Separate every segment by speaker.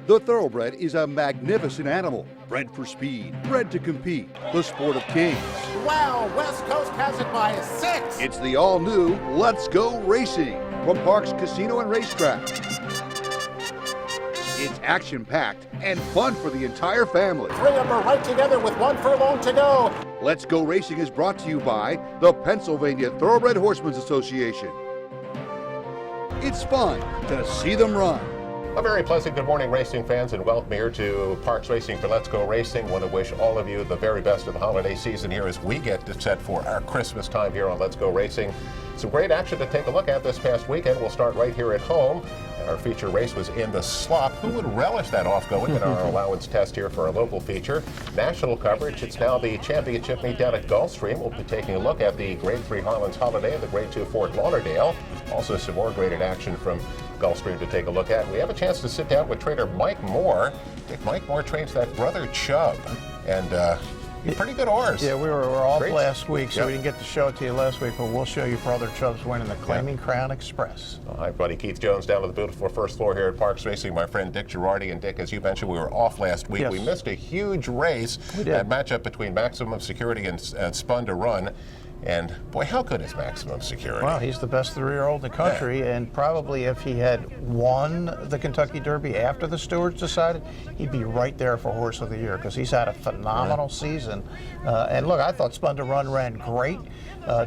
Speaker 1: The Thoroughbred is a magnificent animal, bred for speed, bred to compete, the sport of kings.
Speaker 2: Wow, West Coast has it by 6.
Speaker 1: It's the all-new Let's Go Racing from Parks Casino and Racetrack. It's action-packed and fun for the entire family.
Speaker 2: 3 of them are right together with 1 furlong to go.
Speaker 1: Let's Go Racing is brought to you by the Pennsylvania Thoroughbred Horsemen's Association. It's fun to see them run.
Speaker 3: A very pleasant good morning, racing fans, and welcome here to Parks Racing for Let's Go Racing. Want to wish all of you the very best of the holiday season here as we get set for our Christmas time here on Let's Go Racing. Some great action to take a look at this past weekend. We'll start right here at home. And our feature race was in the slop. Who would relish that off-going in our allowance test here for our local feature? National coverage. It's now the championship meet down at Gulfstream. We'll be taking a look at the Grade 3 Harlan's Holiday and the Grade 2 Fort Lauderdale. Also some more graded action from Gulfstream to take a look at. We have a chance to sit down with trainer Mike Moore. Mike Moore trains that brother Chubb, and he's pretty good horse.
Speaker 4: Yeah, we were off
Speaker 3: Great.
Speaker 4: last week, so
Speaker 3: Yep.
Speaker 4: we didn't get to show it to you last week, but we'll show you brother Chubb's winning the Claiming Crown Express.
Speaker 3: Hi, buddy. Keith Jones down to the beautiful first floor here at Parks Racing. My friend Dick Girardi. And Dick, as you mentioned, we were off last week.
Speaker 4: Yes.
Speaker 3: We missed a huge race.
Speaker 4: We did.
Speaker 3: That matchup between Maximum Security and Spun to Run. And boy, how good is Maximum Security?
Speaker 4: Well, he's the best 3-year-old in the country, and probably if he had won the Kentucky Derby after the stewards decided, he'd be right there for Horse of the Year because he's had a phenomenal season. And look, I thought Spun to Run ran great.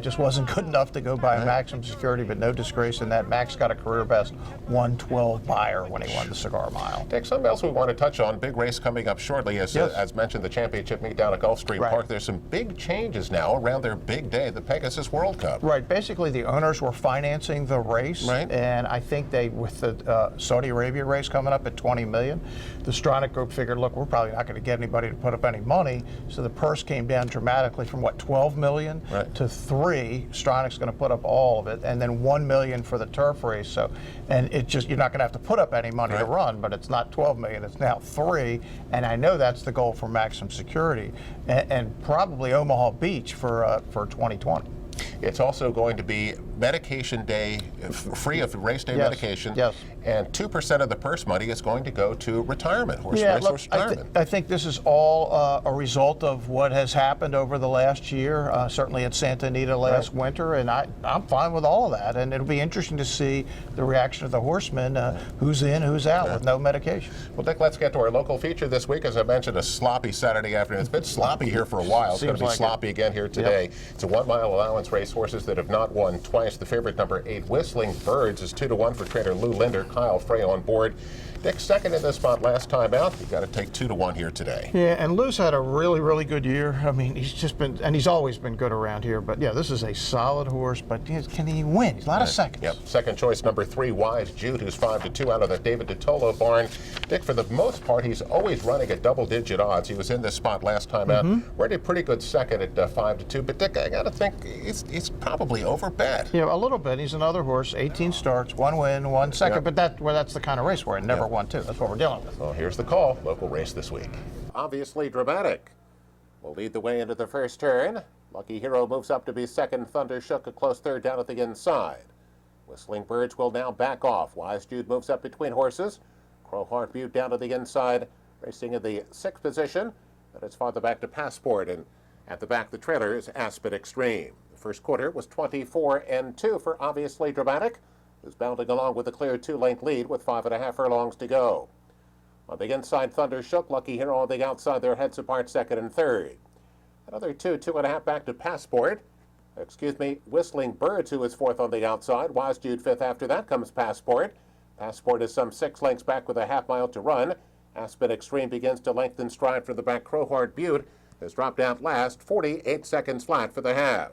Speaker 4: Just wasn't good enough to go by Maximum Security, but no disgrace in that. Max got a career best 112 buyer when he won the Cigar Mile.
Speaker 3: Dick, something else we want to touch on. Big race coming up shortly. As mentioned, the championship meet down at Gulfstream
Speaker 4: Right.
Speaker 3: Park. There's some big changes now around their big day, the Pegasus World Cup.
Speaker 4: Right. Basically, the owners were financing the race,
Speaker 3: Right.
Speaker 4: and I think they, with the Saudi Arabia race coming up at $20 million, the Stronach Group figured, look, we're probably not going to get anybody to put up any money, so the purse came down dramatically from what, $12 million
Speaker 3: Right.
Speaker 4: to $3. Stronach's going to put up all of it, and then $1 million for the turf race. So, and it just, you're not going to have to put up any money to
Speaker 3: Right.
Speaker 4: run, but it's not $12 million, it's now $3, and I know that's the goal for Maximum Security, and probably Omaha Beach for 2020.
Speaker 3: It's also going to be medication day, free of race day
Speaker 4: Yes,
Speaker 3: medication.
Speaker 4: yes.
Speaker 3: And 2% of the purse money is going to go to retirement, horse
Speaker 4: Look,
Speaker 3: retirement.
Speaker 4: I think this is all a result of what has happened over the last year, certainly at Santa Anita last winter, and I'm fine with all of that. And it'll be interesting to see the reaction of the horsemen, who's in, who's out with no medication.
Speaker 3: Well, Dick, let's get to our local feature this week. As I mentioned, a sloppy Saturday afternoon. It's been sloppy here for a while. It's going to be
Speaker 4: Seems like
Speaker 3: sloppy again here today.
Speaker 4: Yep.
Speaker 3: It's a 1 mile allowance race. Horses that have not won twice. The favorite, number 8, Whistling Birds, is 2-1 for trainer Lou Linder. Kyle Frey on board. Dick, second in this spot last time out. You got to take 2-1 here today.
Speaker 4: Yeah, and Lou's had a really, really good year. I mean, he's just been, and he's always been good around here. But yeah, this is a solid horse. But can he win? He's a lot of seconds.
Speaker 3: Yep. Second choice, number 3, Wise Jude, who's 5-2 out of the David DeTolo barn. Dick, for the most part, he's always running at double-digit odds. He was in this spot last time out. Ran a pretty good second at 5-2. But Dick, I got to think he's probably overbet.
Speaker 4: Yeah, a little bit. He's another horse. 18 starts, 1 win, 1 second.
Speaker 3: Yep.
Speaker 4: But that's the kind of race we're in. Never won 2. That's what we're dealing with.
Speaker 3: Well, here's the call. Local race this week. Obviously dramatic. Will lead the way into the first turn. Lucky Hero moves up to be second. Thunder Shook a close third down at the inside. Whistling Birds will now back off. Wise Jude moves up between horses. Crowheart Butte down to the inside, racing in the 6th position. Then it's farther back to Passport, and at the back the trailer is Aspen Extreme. The first quarter was 24-2 for Obviously Dramatic, who's bounding along with a clear 2-length lead with 5.5 furlongs to go. On the inside, Thunder Shook, Lucky Hero on the outside, their heads apart second and third. Another 2.5 back to Passport. Whistling Birds, who is 4th on the outside. Wise Jude 5th. After that comes Passport. Passport is some 6 lengths back with a half mile to run. Aspen Extreme begins to lengthen stride for the back. Crowheart Butte has dropped out last, 48 seconds flat for the half.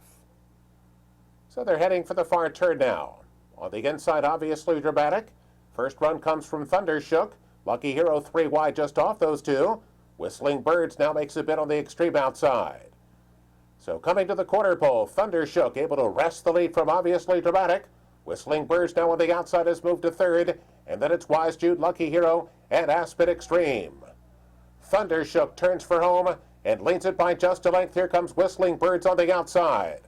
Speaker 3: So they're heading for the far turn now. On the inside, Obviously Dramatic. First run comes from Thunder Shook. Lucky Hero 3 wide just off those two. Whistling Birds now makes a bid on the extreme outside. So coming to the quarter pole, Thunder Shook able to wrest the lead from Obviously Dramatic. Whistling Birds now on the outside has moved to third. And then it's Wise Jude, Lucky Hero, and Aspen Extreme. Thunder Shook turns for home and leads it by just a length. Here comes Whistling Birds on the outside.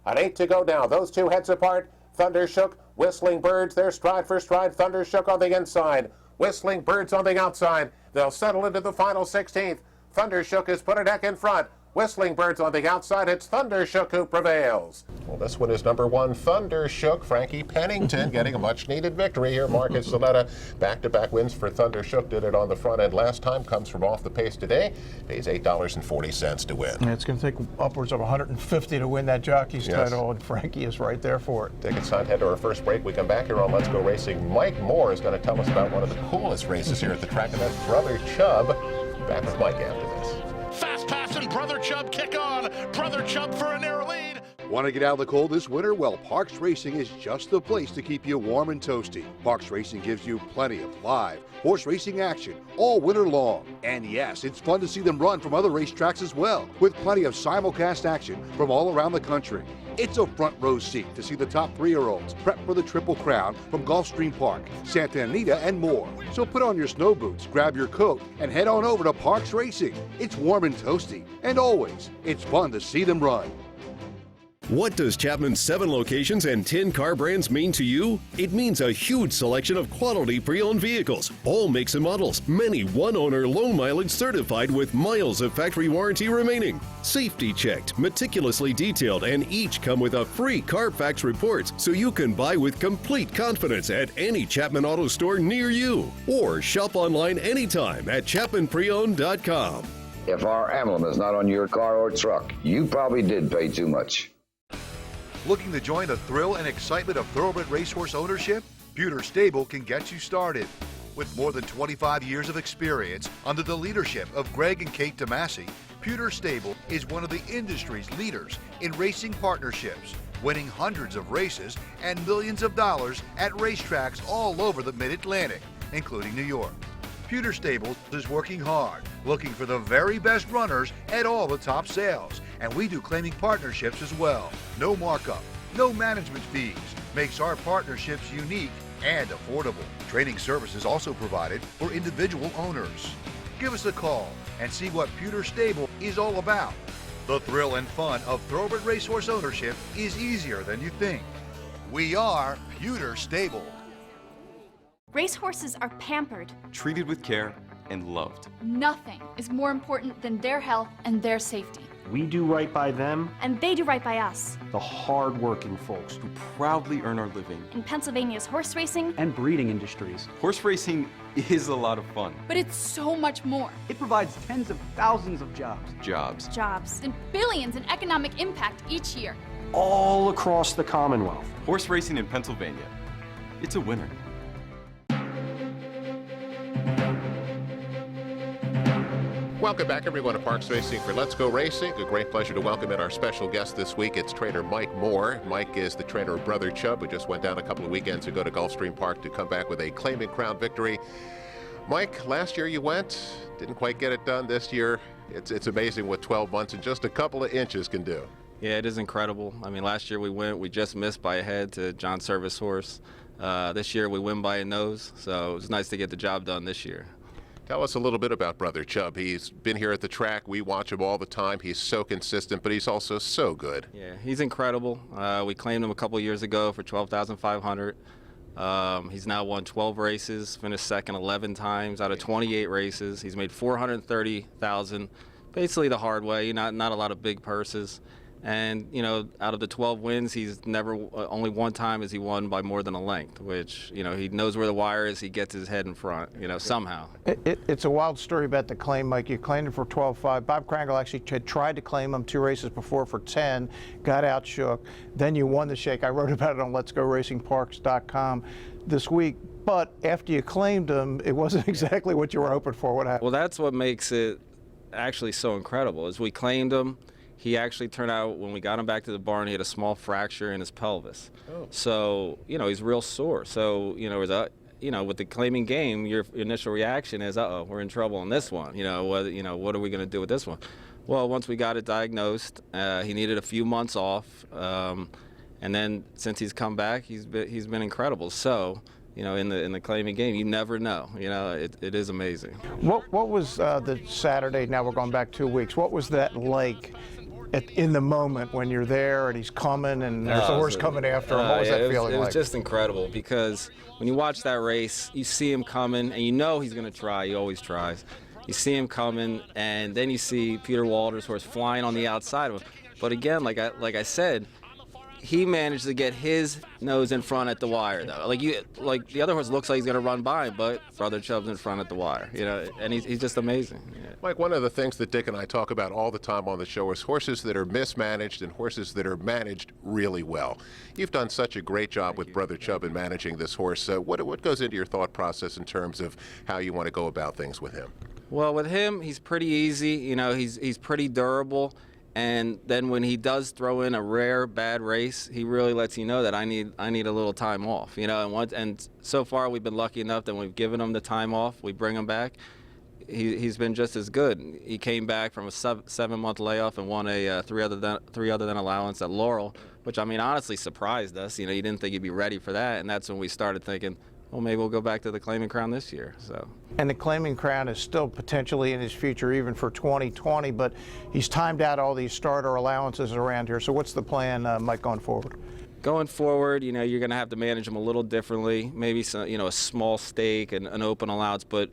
Speaker 3: An 8 to go now. Those two heads apart. Thunder Shook, Whistling Birds, they're stride for stride. Thunder Shook on the inside. Whistling Birds on the outside. They'll settle into the final 16th. Thundershook has put a neck in front. Whistling Birds on the outside. It's Thundershook who prevails. Well, this one is number one, Thundershook. Frankie Pennington getting a much-needed victory here. Marcus Soletta, back-to-back wins for Thundershook. Did it on the front end last time. Comes from off the pace today. Pays $8.40 to win.
Speaker 4: Yeah, it's going to take upwards of $150 to win that jockey's title, and Frankie is right there for it.
Speaker 3: Tickets signed. Head to our first break. We come back here on Let's Go Racing. Mike Moore is going to tell us about one of the coolest races here at the track, and that's Brother Chubb. Back with Mike after this.
Speaker 5: Fast pass and Brother Chubb kick on. Brother Chubb for a narrow lead.
Speaker 1: Want to get out of the cold this winter? Well, Parks Racing is just the place to keep you warm and toasty. Parks Racing gives you plenty of live horse racing action all winter long. And yes, it's fun to see them run from other racetracks as well, with plenty of simulcast action from all around the country. It's a front row seat to see the top 3-year-olds prep for the Triple Crown from Gulfstream Park, Santa Anita, and more. So put on your snow boots, grab your coat, and head on over to Parks Racing. It's warm and toasty, and always, it's fun to see them run.
Speaker 6: What does Chapman's 7 locations and 10 car brands mean to you? It means a huge selection of quality pre-owned vehicles, all makes and models, many one-owner, low-mileage certified with miles of factory warranty remaining. Safety checked, meticulously detailed, and each come with a free Carfax report so you can buy with complete confidence at any Chapman Auto store near you. Or shop online anytime at ChapmanPreowned.com.
Speaker 7: If our emblem is not on your car or truck, you probably did pay too much.
Speaker 1: Looking to join the thrill and excitement of thoroughbred racehorse ownership? Pewter Stable can get you started. With more than 25 years of experience under the leadership of Greg and Kate DeMasi, Pewter Stable is one of the industry's leaders in racing partnerships, winning hundreds of races and millions of dollars at racetracks all over the Mid-Atlantic, including New York. Pewter Stable is working hard, looking for the very best runners at all the top sales, and we do claiming partnerships as well. No markup, no management fees, makes our partnerships unique and affordable. Training services also provided for individual owners. Give us a call and see what Pewter Stable is all about. The thrill and fun of thoroughbred racehorse ownership is easier than you think. We are Pewter Stable.
Speaker 8: Racehorses are pampered.
Speaker 9: Treated with care and loved.
Speaker 8: Nothing is more important than their health and their safety.
Speaker 10: We do right by them.
Speaker 8: And they do right by us.
Speaker 10: The hard-working folks
Speaker 9: Who proudly earn our living.
Speaker 8: In Pennsylvania's horse racing
Speaker 10: and breeding industries.
Speaker 9: Horse racing is a lot of fun.
Speaker 8: But it's so much more.
Speaker 10: It provides tens of thousands of jobs.
Speaker 8: Jobs. And billions in economic impact each year.
Speaker 10: All across the Commonwealth.
Speaker 9: Horse racing in Pennsylvania. It's a winner.
Speaker 3: Welcome back, everyone, to Parks Racing for Let's Go Racing. A great pleasure to welcome in our special guest this week. It's trainer Mike Moore. Mike is the trainer of Brother Chubb, who just went down a couple of weekends ago to Gulfstream Park to come back with a claiming crown victory. Mike, last year you went, didn't quite get it done. This year, it's amazing what 12 months and just a couple of inches can do.
Speaker 11: Yeah, it is incredible. I mean, last year we just missed by a head to John Service horse. This year we win by a nose, so it was nice to get the job done this year.
Speaker 3: Tell us a little bit about Brother Chubb. He's been here at the track. We watch him all the time. He's so consistent, but he's also so good.
Speaker 11: Yeah, he's incredible. We claimed him a couple years ago for $12,500. He's now won 12 races, finished second 11 times out of 28 races. He's made $430,000, basically the hard way, not a lot of big purses. And, you know, out of the 12 wins, he's never, only one time has he won by more than a length, which, you know, he knows where the wire is. He gets his head in front, you know, somehow.
Speaker 4: It's a wild story about the claim, Mike. You claimed him for 12.5. Bob Krangle actually had tried to claim him 2 races before for 10, got outshook. Then you won the shake. I wrote about it on Let'sGoRacingParks.com this week. But after you claimed him, it wasn't exactly what you were hoping for. What happened?
Speaker 11: Well, that's what makes it actually so incredible, is we claimed him. He actually turned out, when we got him back to the barn, he had a small fracture in his pelvis. Oh. So, you know, he's real sore. So, you know, with the claiming game, your initial reaction is, uh-oh, we're in trouble on this one. You know, what are we going to do with this one? Well, once we got it diagnosed, he needed a few months off. And then since he's come back, he's been incredible. So, you know, in the claiming game, you never know. You know, it is amazing.
Speaker 4: What was the Saturday? Now we're going back 2 weeks. What was that like? in the moment when you're there and he's coming and there's the horse coming after him? What was that feeling like?
Speaker 11: It was just incredible because when you watch that race, you see him coming and you know he's going to try. He always tries. You see him coming, and then you see Peter Walter's horse flying on the outside of him. But again, like I said, he managed to get his nose in front at the wire, though. Like the other horse looks like he's going to run by him, but Brother Chubb's in front at the wire, and he's just amazing. Yeah.
Speaker 3: Mike, one of the things that Dick and I talk about all the time on the show is horses that are mismanaged and horses that are managed really well. You've done such a great job with Brother Chubb in managing this horse. What goes into your thought process in terms of how you want to go about things with him?
Speaker 11: Well, with him, he's pretty easy. He's pretty durable. And then when he does throw in a rare bad race, he really lets you know that I need a little time off. And so far we've been lucky enough that we've given him the time off. We bring him back. He's been just as good. He came back from a 7-month layoff and won a three other than allowance at Laurel, which honestly surprised us. You didn't think he'd be ready for that, and that's when we started thinking, well, maybe we'll go back to the Claiming Crown this year.
Speaker 4: And the Claiming Crown is still potentially in his future even for 2020, but he's timed out all these starter allowances around here. So what's the plan, Mike, going forward?
Speaker 11: Going forward, you're going to have to manage him a little differently. Maybe some, a small stake and an open allowance, but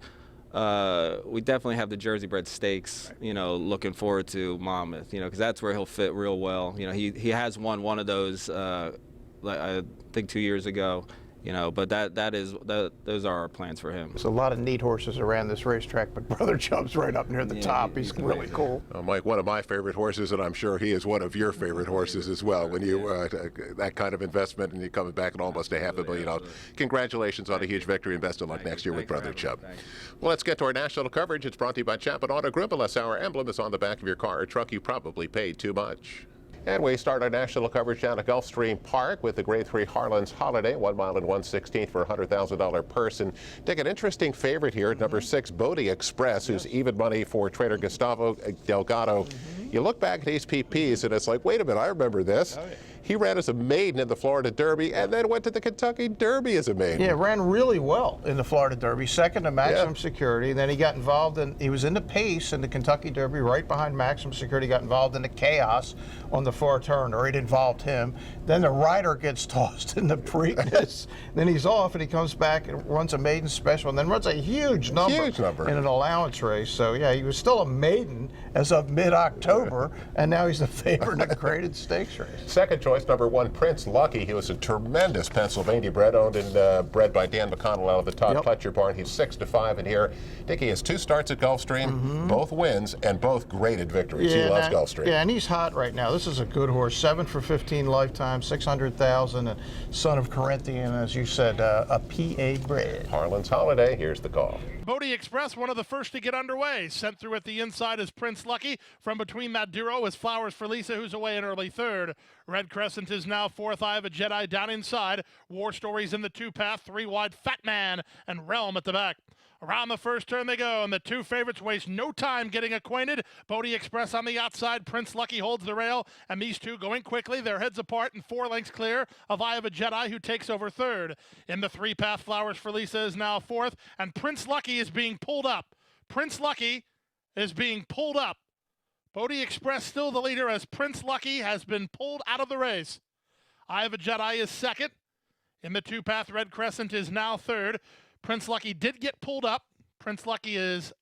Speaker 11: we definitely have the Jersey bred stakes, looking forward to Monmouth, because that's where he'll fit real well. He has won one of those, I think 2 years ago. But those are our plans for him.
Speaker 4: There's a lot of neat horses around this racetrack, but Brother Chubb's right up near the top. He's really cool.
Speaker 3: Mike, one of my favorite horses, and I'm sure he is one of your favorite horses as well. When you that kind of investment and you're coming back at almost $500,000, congratulations on a huge victory and best of luck next year with Brother Chubb. Well, let's get to our national coverage. It's brought to you by Chapman Auto Group. Unless our emblem is on the back of your car or truck, you probably paid too much. And we start our national coverage down at Gulfstream Park with the Grade 3 Harlan's Holiday, 1 mile and 1/16 for a $100,000 purse. And Dick, an interesting favorite here, number 6, Bodie Express, who's even money for trainer Gustavo Delgado. You look back at these PPs and it's like, wait a minute, I remember this. He ran as a maiden in the Florida Derby and then went to the Kentucky Derby as a maiden.
Speaker 4: Yeah, ran really well in the Florida Derby, second to Maximum Security. Then he got involved he was in the pace in the Kentucky Derby right behind Maximum Security, got involved in the chaos on the far turn, or it involved him. Then the rider gets tossed in the Preakness. Then he's off and he comes back and runs a maiden special and then runs a huge number in an allowance race. So yeah, he was still a maiden as of mid-October, and now he's the favorite in a graded stakes race.
Speaker 3: Second choice, number 1, Prince Lucky. He was a tremendous Pennsylvania bred, owned and bred by Dan McConnell out of the Todd Pletcher barn. He's 6-5 in here. Dickie has 2 starts at Gulfstream, both wins and both graded victories. He loves Gulfstream.
Speaker 4: Yeah, and he's hot right now. This is a good horse. 7 for 15 lifetime, 600,000, and son of Corinthian, as you said, a PA bred.
Speaker 3: Harlan's Holiday. Here's the call.
Speaker 5: Bodie Express, one of the first to get underway. Sent through at the inside is Prince Lucky. From between Maduro is Flowers for Lisa, who's away in early third. Red Crescent is now fourth. I Have a Jedi down inside. War Stories in the 2-path. 3 wide, Fat Man and Realm at the back. Around the first turn they go, and the 2 favorites waste no time getting acquainted. Bodie Express on the outside. Prince Lucky holds the rail, and these 2 going quickly. Their heads apart and 4 lengths clear of I Have a Jedi, who takes over third. In the 3-path, Flowers for Lisa is now fourth, and Prince Lucky is being pulled up. Prince Lucky is being pulled up. Bodie Express still the leader as Prince Lucky has been pulled out of the race. I Have a Jedi is second. In the 2-path, Red Crescent is now third. Prince Lucky did get pulled up. Prince Lucky is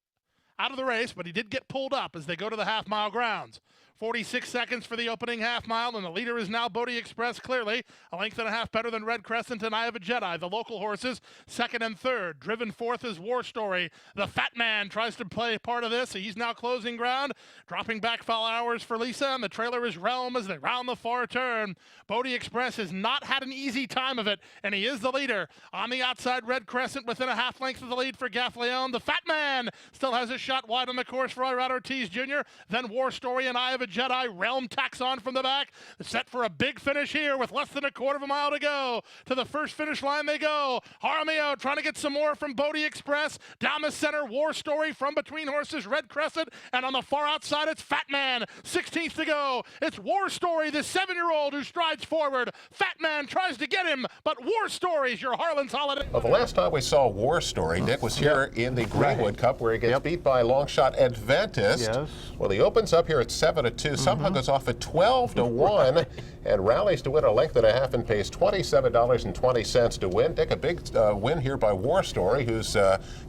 Speaker 5: out of the race, but he did get pulled up as they go to the half-mile grounds. 46 seconds for the opening half mile, and the leader is now Bodie Express, clearly a length and a half better than Red Crescent and I Have a Jedi. The local horses, second and third. Driven fourth is War Story. The Fat Man tries to play part of this. He's now closing ground, dropping back Flowers for Lisa, and the trailer is Realm as they round the far turn. Bodie Express has not had an easy time of it, and he is the leader. On the outside, Red Crescent within a half length of the lead for Gaffleon. The Fat Man still has a shot wide on the course for Irad Ortiz Jr. Then War Story and I Have a Jedi. Realm tacks on from the back. Set for a big finish here with less than a quarter of a mile to go. To the first finish line they go. Jaramillo trying to get some more from Bodie Express. Down the center, War Story from between horses, Red Crescent. And on the far outside, it's Fat Man. 16th to go. It's War Story, the 7-year-old who strides forward. Fat Man tries to get him, but War Story is your Harlan's Holiday.
Speaker 3: Well, the last time we saw War Story, Nick was here in the Greenwood Cup where he gets beat by long shot Adventus.
Speaker 4: Yes.
Speaker 3: Well, he opens up here at 7-2. at 2. Somehow goes off at 12 to 1 and rallies to win a length and a half and pays $27.20 to win. Dick, a big win here by War Story, who's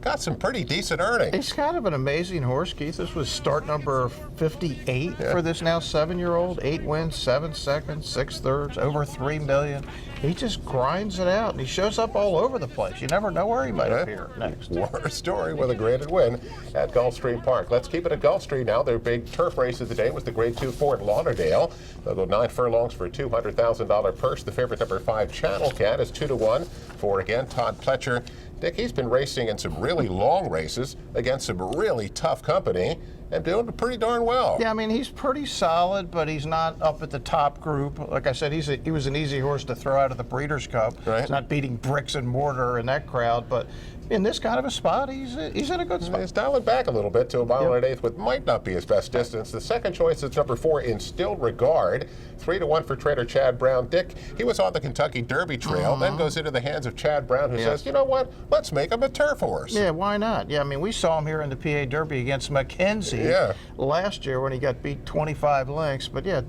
Speaker 3: got some pretty decent earnings.
Speaker 4: He's kind of an amazing horse, Keith. This was start number 58 for this now 7-year-old. 8 wins, 7 seconds, 6 thirds, over $3 million. He just grinds it out, and he shows up all over the place. You never know where he might appear next.
Speaker 3: War Story with a graded win at Gulfstream Park. Let's keep it at Gulfstream now. Their big turf race of the day was the Grade 2 Fort Lauderdale. They'll go 9 furlongs for a $200,000 purse. The favorite, number 5, Channel Cat, is 2 to 1 for, again, Todd Pletcher. Dick, he's been racing in some really long races against some really tough company and doing pretty darn well.
Speaker 4: Yeah, I mean, he's pretty solid, but he's not up at the top group. Like I said, he was an easy horse to throw out of the Breeders' Cup.
Speaker 3: Right.
Speaker 4: He's not beating bricks and mortar in that crowd, but in this kind of a spot, he's in a good spot.
Speaker 3: He's dialing back a little bit to a mile and an eighth, what might not be his best distance. The second choice is number 4, Instilled Regard, 3 to 1 for trader Chad Brown. Dick, he was on the Kentucky Derby trail, then goes into the hands of Chad Brown, who says, you know what, let's make him a turf horse.
Speaker 4: Yeah, why not? Yeah, I mean, we saw him here in the PA Derby against McKenzie last year when he got beat 25 lengths. But yeah,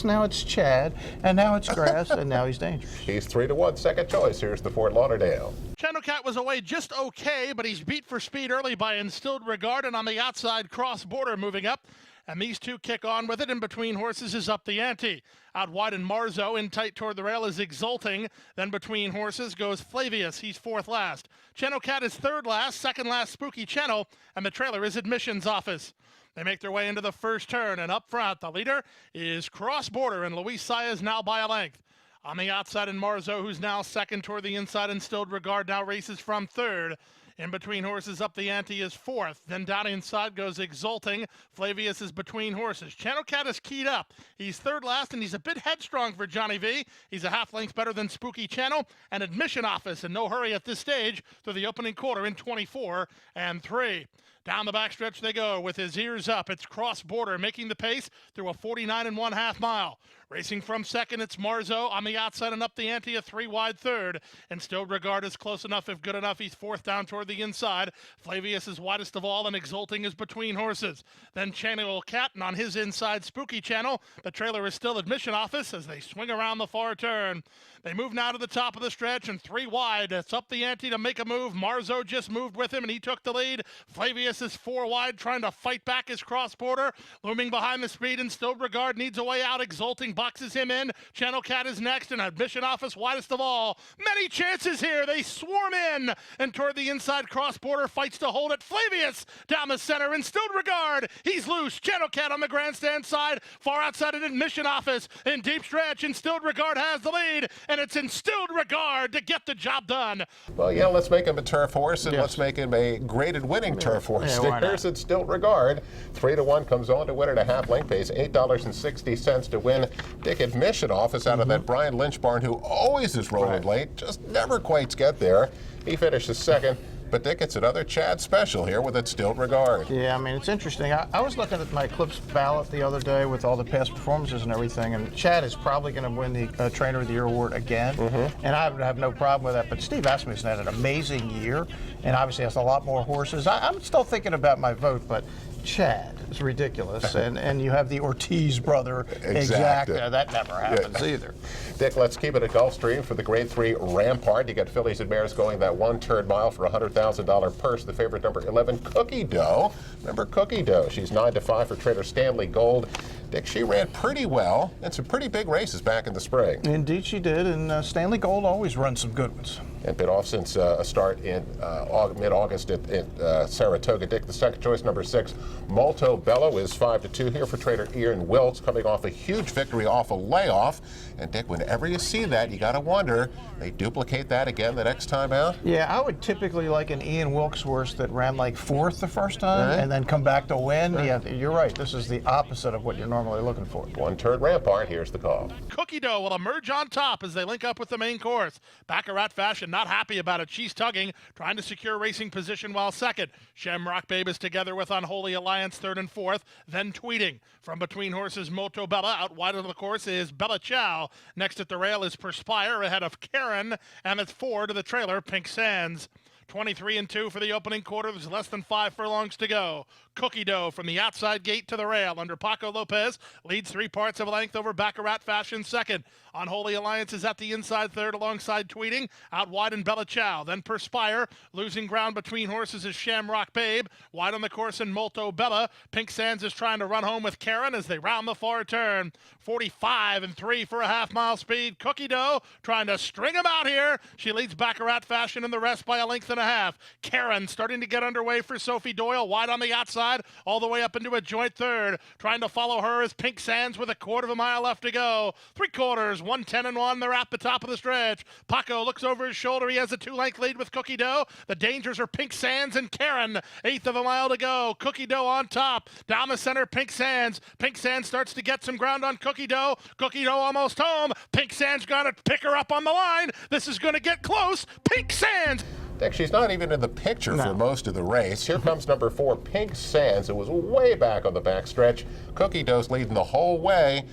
Speaker 4: now it's Chad, and now it's grass, and now he's dangerous.
Speaker 3: He's 3 to 1, second choice. Here's the Fort Lauderdale.
Speaker 5: Channel Cat was away just okay, but he's beat for speed early by Instilled Regard, and on the outside, Cross Border moving up. And these two kick on with it. In between horses is Up the Ante. Out wide in Marzo, in tight toward the rail is Exulting. Then between horses goes Flavius. He's 4th last. Channel Cat is 3rd last. 2nd last, Spooky Channel. And the trailer is Admissions Office. They make their way into the first turn, and up front, the leader is Cross Border, and Luis Saez now by a length. On the outside in Marzo, who's now 2nd toward the inside, Instilled Regard now races from 3rd. In between horses, Up the Ante is 4th. Then down inside goes Exulting. Flavius is between horses. Channel Cat is keyed up. He's 3rd last, and he's a bit headstrong for Johnny V. He's a half length better than Spooky Channel. And Admission Office in no hurry at this stage through the opening quarter in 24 and 3. Down the backstretch they go with his ears up. It's Cross Border making the pace through a 49 1/2 mile. Racing from 2nd, it's Marzo. On the outside and Up the Ante, a 3 wide 3rd. Instilled Regard is close enough, if good enough. He's 4th down toward the inside. Flavius is widest of all, and Exulting is between horses. Then Channel Cat, and on his inside, Spooky Channel. The trailer is still Admission Office as they swing around the far turn. They move now to the top of the stretch, and 3 wide. It's Up the Ante to make a move. Marzo just moved with him, and he took the lead. Flavius is 4 wide, trying to fight back his Cross Border. Looming behind the speed, and Instilled Regard needs a way out. Exulting boxes him in. Channel Cat is next, and Admission Office widest of all. Many chances here. They swarm in, and toward the inside, Cross Border fights to hold it. Flavius down the center, Instilled Regard. He's loose. Channel Cat on the grandstand side. Far outside an Admission Office. In deep stretch, Instilled Regard has the lead, and it's Instilled Regard to get the job done.
Speaker 3: Well, yeah, let's make him a turf horse, and let's make him a graded winning turf horse. Here's Instilled Regard. 3 to 1 comes on to win at a half length, pays $8.60 to win. Dick, Admission Office out of that Brian Lynch barn, who always is rolling late, just never quite get there. He finishes 2nd. But Dick, it's another Chad special here with Instilled Regard.
Speaker 4: Yeah, I mean, it's interesting. I was looking at my Eclipse ballot the other day with all the past performances and everything, and Chad is probably going to win the Trainer of the Year award again, and I would have no problem with that. But Steve Asmussen's had an amazing year, and obviously has a lot more horses. I'm still thinking about my vote, but Chad is ridiculous, and you have the Ortiz brother exacta. That never happens either.
Speaker 3: Dick, let's keep it at Gulfstream for the Grade 3 Rampart. You got fillies and mares going that 1 turn mile for a $100,000 purse. The favorite, number 11, Cookie Dough. Remember Cookie Dough? She's 9 to 5 for trader Stanley Gold. Dick, she ran pretty well in some pretty big races back in the spring.
Speaker 4: Indeed she did, and Stanley Gold always runs some good ones.
Speaker 3: And been off since a start in mid-August at Saratoga. Dick, the second choice, number 6, Molto Bello, is 5 to 2 here for trader Ian Wilkes, coming off a huge victory off a layoff. And Dick, whenever you see that, you got to wonder, they duplicate that again the next time out?
Speaker 4: Yeah, I would typically like an Ian Wilkes horse that ran like 4th the first time and then come back to win. Yeah, you're right. This is the opposite of what you're normally looking for.
Speaker 3: 1 turn Rampart. Here's the call.
Speaker 5: Cookie Dough will emerge on top as they link up with the main course. Baccarat fashion, not happy about it. She's tugging, trying to secure racing position while 2nd. Shamrock Babe is together with Unholy Alliance 3rd and 4th, then tweeting. From between horses, Moto Bella. Out wide of the course is Bella Chow. Next at the rail is Perspire ahead of Karen, and it's 4 to the trailer, Pink Sands. 23-2 for the opening quarter. There's less than 5 furlongs to go. Cookie Dough from the outside gate to the rail under Paco Lopez leads 3 parts of a length over Baccarat Fashion second. Unholy Alliance is at the inside third alongside Tweeting. Out wide in Bella Ciao. Then Perspire. Losing ground between horses is Shamrock Babe. Wide on the course in Molto Bella. Pink Sands is trying to run home with Karen as they round the far turn. 45-3 for a half-mile speed. Cookie Dough trying to string him out here. She leads Baccarat Fashion and the rest by a length and a half. Karen starting to get underway for Sophie Doyle. Wide on the outside, all the way up into a joint third. Trying to follow her is Pink Sands with a quarter of a mile left to go. 3/4, 1:10-1. They're at the top of the stretch. Paco looks over his shoulder. He has a 2-length lead with Cookie Dough. The dangers are Pink Sands and Karen. 1/8 of a mile to go. Cookie Dough on top. Down the center, Pink Sands. Pink Sands starts to get some ground on Cookie Dough. Cookie Dough almost home. Pink Sands got to pick her up on the line. This is going to get close. Pink Sands.
Speaker 3: Dick, she's not even in the picture for most of the race. Here comes number 4, Pink Sands. It was way back on the backstretch. Cookie Dough's leading the whole way.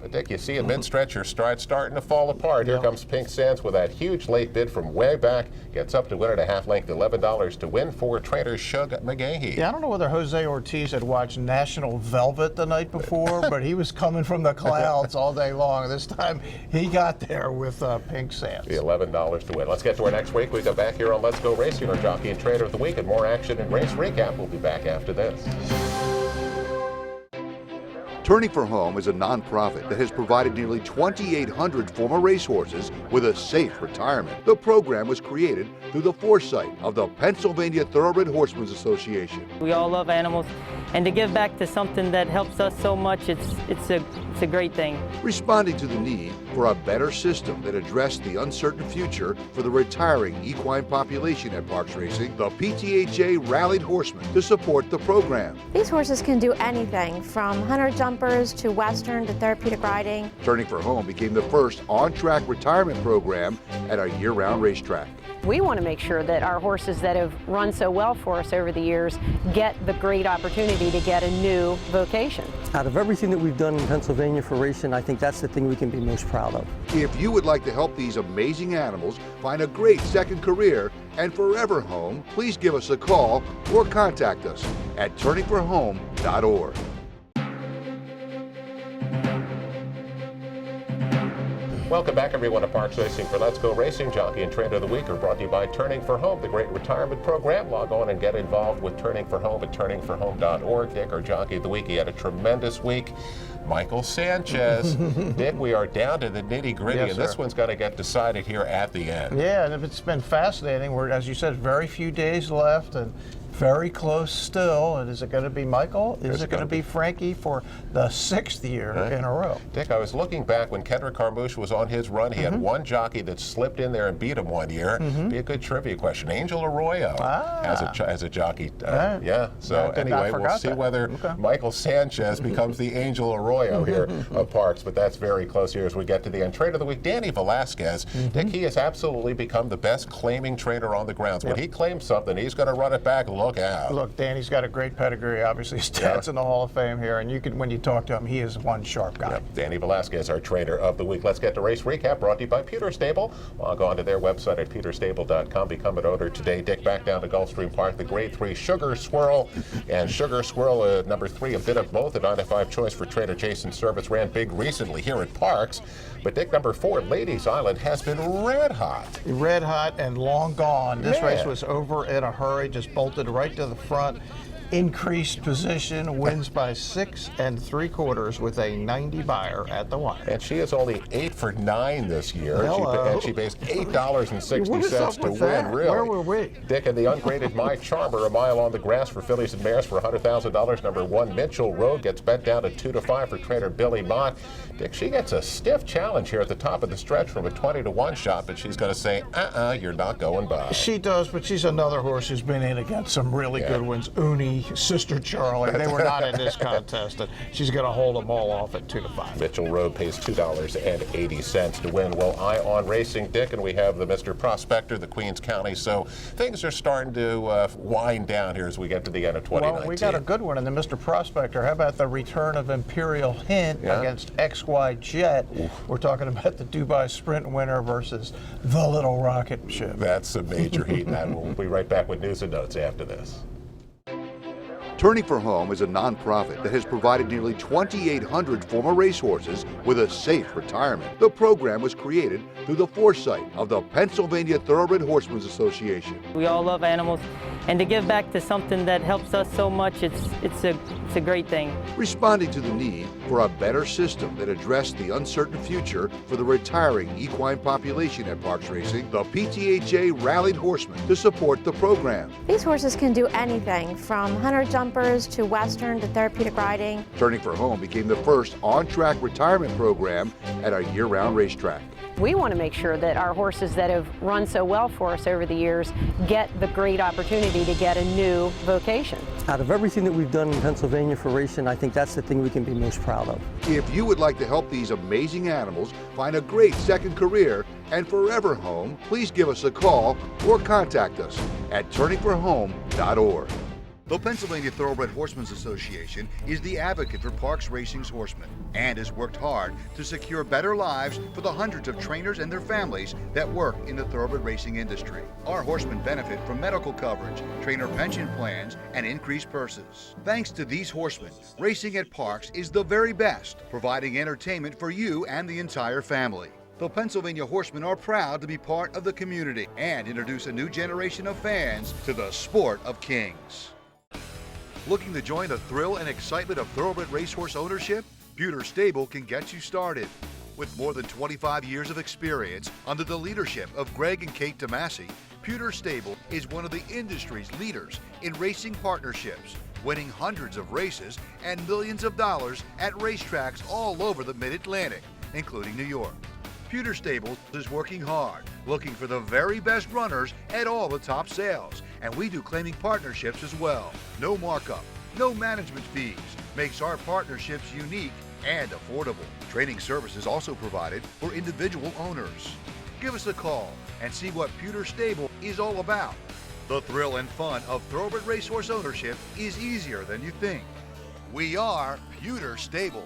Speaker 3: But Dick, you see a mid-stretch, her stride starting to fall apart. Here comes Pink Sands with that huge late bid from way back. Gets up to win at a half length, $11 to win for trainer Shug McGahee.
Speaker 4: Yeah, I don't know whether Jose Ortiz had watched National Velvet the night before, but he was coming from the clouds all day long. This time he got there with Pink Sands.
Speaker 3: The $11 to win. Let's get to our next week. We go back here on Let's Go Racing, our jockey and trainer of the week, and more action and race recap. We'll be back after this.
Speaker 1: Turning for Home is a nonprofit that has provided nearly 2,800 former racehorses with a safe retirement. The program was created through the foresight of the Pennsylvania Thoroughbred Horsemen's Association.
Speaker 12: We all love animals, and to give back to something that helps us so much, it's a great thing.
Speaker 1: Responding to the need for a better system that addressed the uncertain future for the retiring equine population at Parks Racing, the PTHA rallied horsemen to support the program.
Speaker 13: These horses can do anything from hunter jumpers to western to therapeutic riding.
Speaker 1: Turning for Home became the first on-track retirement program at a year-round racetrack.
Speaker 14: We want to make sure that our horses that have run so well for us over the years get the great opportunity to get a new vocation.
Speaker 15: Out of everything that we've done in Pennsylvania for racing, I think that's the thing we can be most proud of.
Speaker 1: If you would like to help these amazing animals find a great second career and forever home, please give us a call or contact us at turningforhome.org.
Speaker 3: Welcome back, everyone, to Parks Racing for Let's Go Racing. Jockey and Trainer of the Week are brought to you by Turning for Home, the great retirement program. Log on and get involved with Turning for Home at turningforhome.org. Dick, our Jockey of the Week, he had a tremendous week. Michael Sanchez. Dick, we are down to the nitty-gritty,
Speaker 4: Yes,
Speaker 3: and this
Speaker 4: sir.
Speaker 3: one's got to get decided here at the end.
Speaker 4: Yeah, and it's been fascinating. We're, as you said, very few days left and very close still. And is it going to be Michael? Is it going to be Frankie for the 6th year in a row?
Speaker 3: Dick, I was looking back when Kendrick Carmouche was on his run. He had one jockey that slipped in there and beat him one year. Be a good trivia question. Angel Arroyo as a jockey. Yeah, so anyway, we'll see whether Michael Sanchez becomes the Angel Arroyo here of Parks, but that's very close here as we get to the end. Trainer of the Week, Danny Velasquez. Dick, he has absolutely become the best claiming trainer on the grounds. When he claims something, he's going to run it back. Look out.
Speaker 4: Look, Danny's got a great pedigree. Obviously, his dad's in the Hall of Fame here, and you can, when you talk to him, he is one sharp guy.
Speaker 3: Danny Velasquez, our trainer of the week. Let's get to race recap brought to you by Pewter Stable. Log on to their website at pewterstable.com. Become an owner today. Dick, back down to Gulfstream Park, the Grade 3 Sugar Swirl. And Sugar Swirl, number 3, a bit of both. A 9-5 choice for trainer Jason Service. Ran big recently here at Parks. But Dick, number 4, Ladies Island, has been red hot.
Speaker 4: Red hot and long gone. This race was over in a hurry, just bolted right to the front. Increased position, wins by 6 3/4 with a 90 buyer at the wire.
Speaker 3: And she is only 8 for 9 this year.
Speaker 4: Hello.
Speaker 3: She pays $8.60 to win,
Speaker 4: that?
Speaker 3: really.
Speaker 4: Where were we?
Speaker 3: Dick, and the ungraded My Charmer, a mile on the grass for fillies and mares for $100,000. Number 1, Mitchell Road, gets bet down to 2-5 for trainer Billy Mott. Dick, she gets a stiff challenge here at the top of the stretch from a 20-1 shot, but she's going to say, you're not going by.
Speaker 4: She does, but she's another horse who's been in against some really good ones. Uni Amy, Sister Charlie. They were not in this contest, and she's going to hold them all off at 2-5.
Speaker 3: Mitchell Road pays $2.80 to win. Well, Eye on Racing, Dick, and we have the Mr. Prospector, the Queens County. So things are starting to wind down here as we get to the end of 2019.
Speaker 4: Well, we got a good one in the Mr. Prospector. How about the return of Imperial Hint against XY Jet? Oof. We're talking about the Dubai Sprint winner versus the Little Rocket Ship.
Speaker 3: That's a major heat, and we'll be right back with news and notes after this.
Speaker 1: Turning for Home is a nonprofit that has provided nearly 2,800 former racehorses with a safe retirement. The program was created through the foresight of the Pennsylvania Thoroughbred Horsemen's Association.
Speaker 12: We all love animals, and to give back to something that helps us so much, it's a great thing.
Speaker 1: Responding to the need for a better system that addressed the uncertain future for the retiring equine population at Parks Racing, the PTHA rallied horsemen to support the program.
Speaker 13: These horses can do anything from hunter jumpers to Western to therapeutic riding.
Speaker 1: Turning for Home became the first on-track retirement program at a year-round racetrack.
Speaker 14: We want to make sure that our horses that have run so well for us over the years get the great opportunity to get a new vocation.
Speaker 15: Out of everything that we've done in Pennsylvania for racing, I think that's the thing we can be most proud of.
Speaker 1: If you would like to help these amazing animals find a great second career and forever home, please give us a call or contact us at turningforhome.org. The Pennsylvania Thoroughbred Horsemen's Association is the advocate for Parks Racing's horsemen and has worked hard to secure better lives for the hundreds of trainers and their families that work in the thoroughbred racing industry. Our horsemen benefit from medical coverage, trainer pension plans, and increased purses. Thanks to these horsemen, racing at Parks is the very best, providing entertainment for you and the entire family. The Pennsylvania Horsemen are proud to be part of the community and introduce a new generation of fans to the sport of kings. Looking to join the thrill and excitement of thoroughbred racehorse ownership? Pewter Stable can get you started. With more than 25 years of experience under the leadership of Greg and Kate DeMasi, Pewter Stable is one of the industry's leaders in racing partnerships, winning hundreds of races and millions of dollars at racetracks all over the Mid-Atlantic, including New York. Pewter Stable is working hard, looking for the very best runners at all the top sales, and we do claiming partnerships as well. No markup, no management fees, makes our partnerships unique and affordable. Training services also provided for individual owners. Give us a call and see what Pewter Stable is all about. The thrill and fun of thoroughbred racehorse ownership is easier than you think. We are Pewter Stable.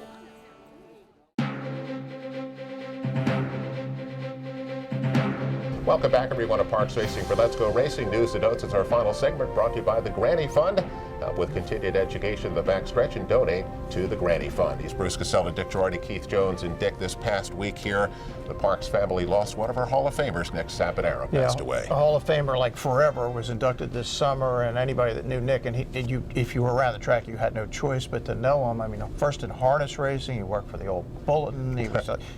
Speaker 3: Welcome back, everyone, to Parks Racing for Let's Go Racing. News and Notes is our final segment, brought to you by the Granny Fund. Help with continued education, the backstretch, and donate to the Granny Fund. He's Bruce Casella, Dick Girardi, Keith Jones, and Dick. This past week here, the Parks family lost one of our Hall of Famers. Nick Saponaro passed away.
Speaker 4: A Hall of Famer like forever was inducted this summer, and anybody that knew Nick, and if you were around the track, you had no choice but to know him. I mean, first in harness racing, he worked for the old Bulletin.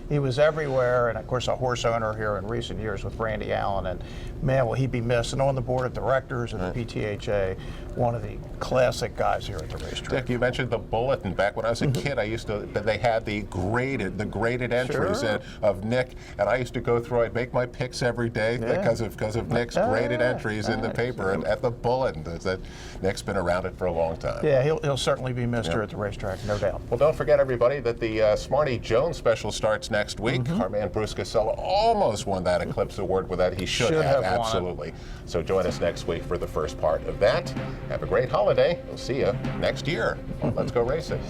Speaker 4: He was everywhere, and of course a horse owner here in recent years with Randy Allen, and man, will he be missed. And on the board of directors of the PTHA, one of the classic guys here at the racetrack.
Speaker 3: Dick, you mentioned the Bulletin. Back when I was a kid, they had the graded entries of Nick, and I used to go through. I'd make my picks every day because of Nick's graded entries in the paper and at the Bulletin. Nick's been around it for a long time.
Speaker 4: Yeah, he'll certainly be missed here at the racetrack, no doubt.
Speaker 3: Well, don't forget, everybody, that the Smarty Jones special starts next week. Our man Bruce Casella almost won that Eclipse Award with that. He should have absolutely. So join us next week for the first part of that. Have a great holiday. We'll see you next year on Let's Go Racing.